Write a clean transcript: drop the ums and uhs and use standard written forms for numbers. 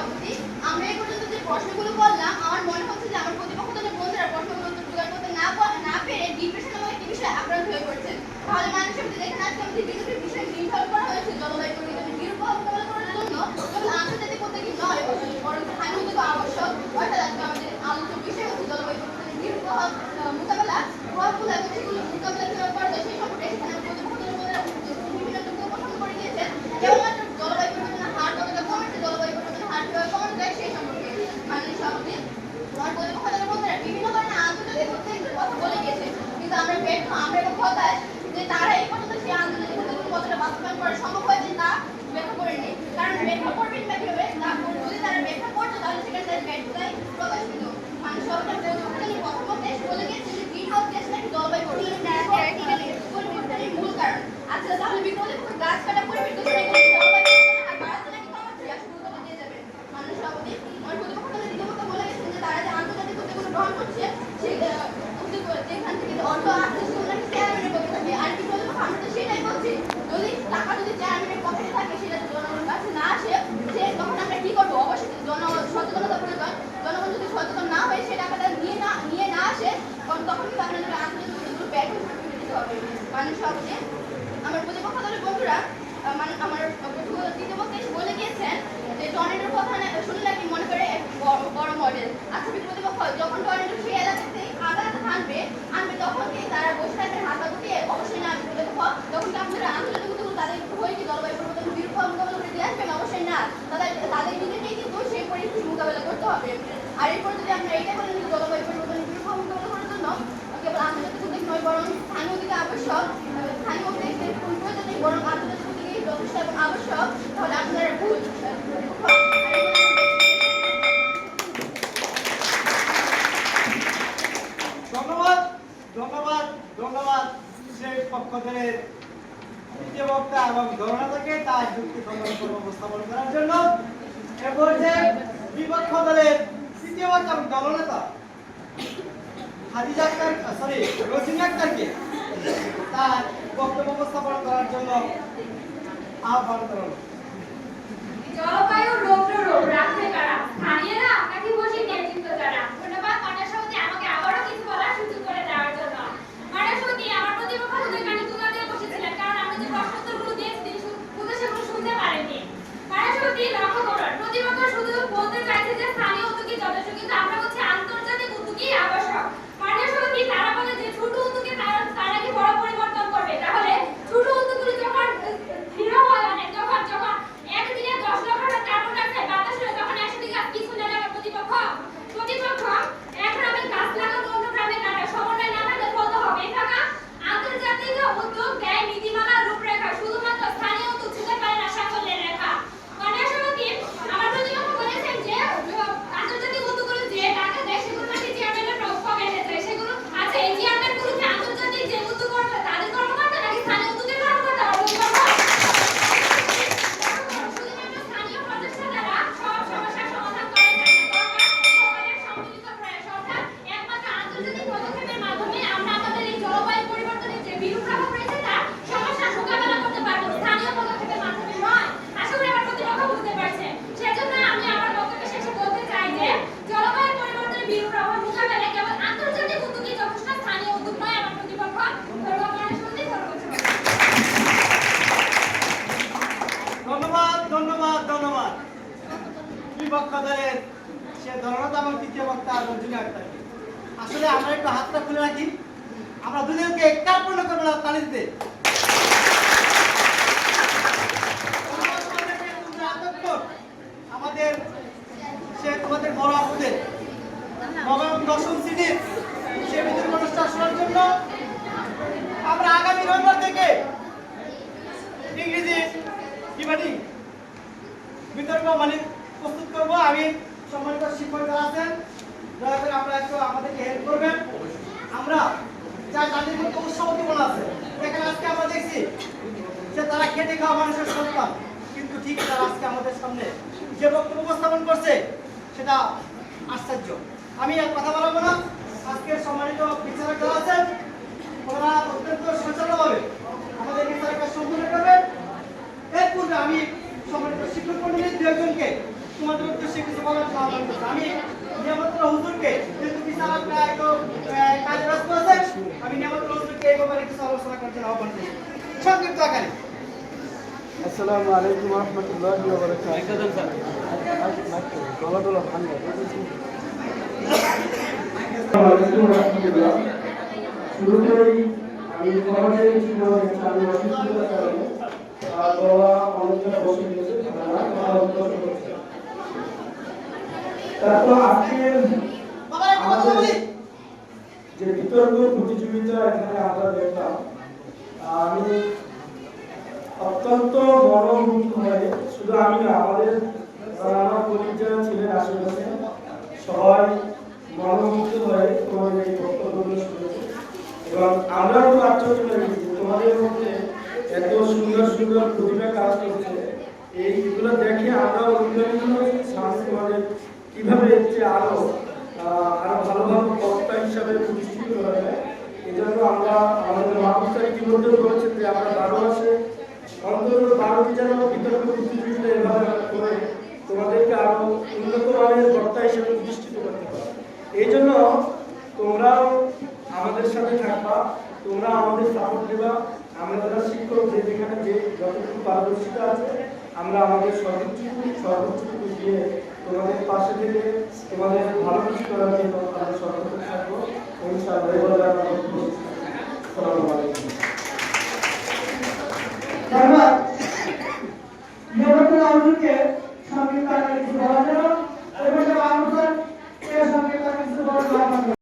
সভাপতি, আমরা এই পর্যন্ত যে প্রশ্নগুলো করলাম আমার মনে হচ্ছে যে আমার প্রতিপক্ষদের বন্ধুরা প্রশ্নগুলো উত্তর জোগাড় করতে না পেরে ডিপ্রেশন নামক একটি বিষয়ে আক্রান্ত হয়ে পড়ছেন। তাহলে মানুষ সমিতি দেখেন আজকে আমাদের বিদ্যুতের বিষয়ে নির্ধারণ করা হয়েছে জলবায়ু পরিবর্তনের বিরূপ মোকাবেলা করার জন্য কেবল আন্তর্জাতিক উদ্যোগী নয় বরং স্থানীয় উদ্যোগ আবশ্যক। অর্থাৎ আজকে আমাদের আলোচ্য বিষয় হচ্ছে জলবায়ু পরিবর্তনের বিরূপ মোকাবেলা প্রভাবগুলো এবং সেগুলো মোকাবেলা কিভাবে করা যায় সেই সম্পর্কে সেখানে প্রতিপক্ষদের বন্ধুরা বিভিন্ন তথ্য উপস্থাপন করে দিয়েছেন। কেবলমাত্র জলবায়ু পরিবর্তনের হার কতটা কমেছে, জলবায়ু পরিবর্তনের হার কিভাবে কমানো যায় সেই সম্পর্কে মাননীয় সভাপতি আমার প্রতিপক্ষদের বন্ধুরা বিভিন্ন ধরনের আন্তর্জাতিক উদ্যোগের কথা বলে গিয়েছে, কিন্তু আমরা ব্যর্থ, আমরা এবং হতাশ যে তারা এই পর্যন্ত সেই আন্তর্জাতিক উদ্যোগগুলো কতটা বাস্তবায়ন করা সম্ভব হয়েছে তা ব্যাখ্যা করেনি। কারণ ব্যাখ্যা করবেন না কিভাবে, যদি তারা ব্যাখ্যা করতো তাহলে সেখানে তাদের ব্যর্থতাই প্রকাশ পেত। মানুষ সরকার প্রতিপক্ষদের প্রথম দেশ বলে গিয়েছে যে গ্রিন হাউস গ্যাস নাকি জলবায়ু পরিবর্তনের মূল কারণ। আচ্ছা, তাহলে বিপরীতে গাছ কাটা পরিবেশ দূষণ এগুলো জলবায়ু পরিবর্তনের হার বাড়াচ্ছে নাকি কমাচ্ছে, আসলে উত্তর দিয়ে যাবেন। মানুষ সভাপতি আমার প্রতিপক্ষদের দ্বিতীয়ত বলে গেছেন যে তারা যে আন্তর্জাতিক উদ্যোগগুলো গ্রহণ করছে সেই যেখান থেকে অর্থ আসছে সেগুলো নাকি চেয়ারম্যানের পক্ষে থাকে। আর কি প্রতিপক্ষ আমরা তো সেটাই বলছি, যদি টাকা যদি চেয়ারম্যানের পক্ষে থাকে সেটা জনগণের কাছে না আসে সে তখন আমরা কি করবো? অবশ্যই সচেতনতা প্রয়োজন। জনগণ যদি সচেতন না হয়ে সে টাকাটা নিয়ে না আসে তখন কিন্তু আপনাদের আন্তর্জাতিক উদ্যোগগুলো ব্যয় দিতে হবে। মানুষ সভাপতি আমার প্রতিপক্ষ দলের বন্ধুরা আমার তৃতীয় পক্ষে বলে গিয়েছেন যে টর্নেডোর কথা শুনে নাকি মনে করে এক বড় মডেল। আচ্ছা, প্রতিপক্ষ যখন টর্নেডো সেই এলাকাতে আঘাত আনবে তখন কি তারা বসে থাকবে হাত পা গুটিয়ে? অবশ্যই না। প্রতিপক্ষ তখন কি আপনারা আন্তর্জাতিক উদ্যোগ তাদের হয়ে কি জলবায়ু পরিবর্তনের বিরূপ মোকাবেলা করে দিয়ে আসবেন? অবশ্যই না। তাদের নিজেকেই কিন্তু সেই পরিস্থিতি মোকাবেলা করতে হবে। আর এরপর যদি আমরা এইটা বলেন যে জলবায়ু পরিবর্তনের বিরূপ মোকাবেলা করার জন্য কেবল আন্তর্জাতিক উদ্যোগ নয় বরং স্থানীয় উদ্যোগ আবশ্যক, স্থানীয় উদ্যোগের কোনো প্রয়োজন নেই বরং আন্তর্জাতিক উদ্যোগই যথেষ্ট এবং আবশ্যক, তাহলে আপনারা ভুল। ধন্যবাদ ধন্যবাদ ধন্যবাদ সেই পক্ষদের তৃতীয় বক্তা এবং ধারণাটাকে তার যুক্তি উপস্থাপন করার জন্য। এরপর যে বিপক্ষ দলের তৃতীয় বক্তা এবং দলনেতা হাদিজা আক্তার রোজিনা আক্তারকে তার বক্তব্য উপস্থাপন করার জন্য আহ্বান করুন। জলবায়ু রৌদ্র রূপ রাখতে কারা, স্থানীয়রা নাকি বসে নেতৃত্ব যারা? ধন্যবাদ মাননীয় সভাপতি আমাকে আবারও কিছু বলার সুযোগ করে দেওয়ার জন্য। মাননীয় সভাপতি আমার প্রতিপক্ষদের কানে তুলা দিয়ে বসেছিলেন, কারণ আমি যে প্রশ্নোত্তরগুলো দিয়েছি তিনি সেগুলো শুনতে পারেননি। মাননীয় সভাপতি লক্ষ্য করুন, প্রতিপক্ষ শুধু বলতে চাইছে যে স্থানীয় উদ্যোগই যথেষ্ট, কিন্তু আমরা বলছি আন্তর্জাতিক উদ্যোগই আবশ্যক। মাননীয় সভাপতি তারা বলে যে ছোট উদ্যোগে তারা কি বড় পরিবর্তন করবে, তাহলে ছোট উদ্যোগগুলো যখন দৃঢ় হয় মানে যখন একদিনে 10 লক্ষ টন কার্বন ডাইঅক্সাইড বাতাস হয়ে তখন 100 গাছ কিছু জানে আমার প্রতিপক্ষ এখন আমি গাছ লাগানো অন্য গ্রামে কাটা সমন্বয় না থাকলে বলতে হবে এই টাকা আন্তর্জাতিক উদ্যোগ দেয় নীতিমালা রূপরেখা, শুধুমাত্র স্থানীয় উদ্যোগ ছুঁতে পারে না সাফল্যের রেখা। মাননীয় সভাপতি আমার প্রতিপক্ষ বলেছেন যে আন্তর্জাতিক উদ্যোগগুলো যে টাকা দেয় সেগুলো নাকি চেয়ারম্যানের পকেটে যায়, সেগুলো আচ্ছা এই চেয়ারম্যানগুলো কি আন্তর্জাতিক যে উদ্যোগ করবে তাদের কর্মকর্তা নাকি স্থানীয় উদ্যোগের কর্মকর্তা? ধন্যবাদ ধন্যবাদ ধন্যবাদ বিপক্ষ দলের সে ধরনতা এবং তৃতীয় বক্তা রোজিনা আক্তারকে। আসলে আমরা একটু হাতটা খুলে রাখি, আমরা দুজনকে কার্পণ্য করবো না তালি দিতে। আমাদের সে তোমাদের বড় আপুদের নবম দশম শ্রেণীর সে বিতর্ক অনুষ্ঠান শোনার জন্য আমরা আগামী রবিবার থেকে ইংরেজি ডিবেটিং বিতর্ক প্রস্তুত করব। আমি সম্মানিত শিক্ষক যারা আছেন দয়া করে আমরা একটু আমাদেরকে হেল্প করবেন। আমরা যা জাতির উৎসবতি বলা আছে এখানে আজকে আমরা দেখছি যে তারা খেটে খাওয়া মানুষের সন্তান, কিন্তু ঠিক তারা আজকে আমাদের সামনে যে বক্তব্য উপস্থাপন করছে সেটা আশ্চর্য। আমি আর কথা বলবো না। আজকের সম্মানিত বিচারক যারা আছেন ওরা অত্যন্ত সচেতনভাবে আমাদের বিচারকরা সম্পূর্ণ করবেন। এর পূর্বে আমি সম্মানিত শিক্ষক মন্ডলীর দু একজনকে তোমাদের উদ্দেশ্যে কিছু বলার জন্য আহ্বান করছি। আমি নিয়ামতুল হুজুরকে যেহেতু বিশাল একটা একটু কাজে ব্যস্ত আছেন, আমি নিয়ামতুল হুজুরকে এই ব্যাপারে কিছু আলোচনা করার জন্য আহ্বান করছি সংক্ষিপ্ত আকারে। আসসালামু আলাইকুম ওয়া রাহমাতুল্লাহি ওয়া বারাকাতুহু। শুরুতেই আমি ক্ষমা চেয়েছি আমি অসুস্থতার কারণে গলা অনেকটা বসে গেছে, তারপর আজকের আমাদের যে বিতর্ক প্রতিযোগিতা এখানে আমরা দেখলাম, আমি অত্যন্ত মনোমুগ্ধ হয়ে, শুধু আমি না, আমাদের আমার কলিগ যারা ছিলেন আশেপাশে সবাই মনোমুগ্ধ হয়ে তোমাদের এই বক্তব্যগুলো শুনেছে এবং আমরা খুব আশ্চর্য হয়ে গেছি তোমাদের মধ্যে এত সুন্দর সুন্দর প্রতিভা কাজ করছে। এইগুলো দেখে আমরা অনুপ্রাণিত হয়েছি সামনে তোমাদের কিভাবে হচ্ছে আরো ভালো ভালো বক্তা হিসাবে প্রতিষ্ঠিত করা যায়। এই জন্য আমরা আমাদের মাহবুবরা ইতিমধ্যে বলেছেন যে আমরা 12 মাসে অন্তত 12টি যেন বিতর্ক প্রতিযোগিতা এভাবে করে তোমাদেরকে আরো উন্নত মানের বক্তা হিসেবে প্রতিষ্ঠিত করতে পারো। এই জন্য তোমরাও আমাদের সাথে থাকবা, তোমরা আমাদের সাপোর্ট দেবা। আমরা যারা শিক্ষক যে যেখানে যে যতটুকু পারদর্শিতা আছে আমরা আমাদের সর্বোচ্চটুকু দিয়ে তোমাদের পাশে থেকে তোমাদের ভালো কিছু করার জন্য আমরা সর্বোচ্চ থাকবো। ইনশাআল্লাহ।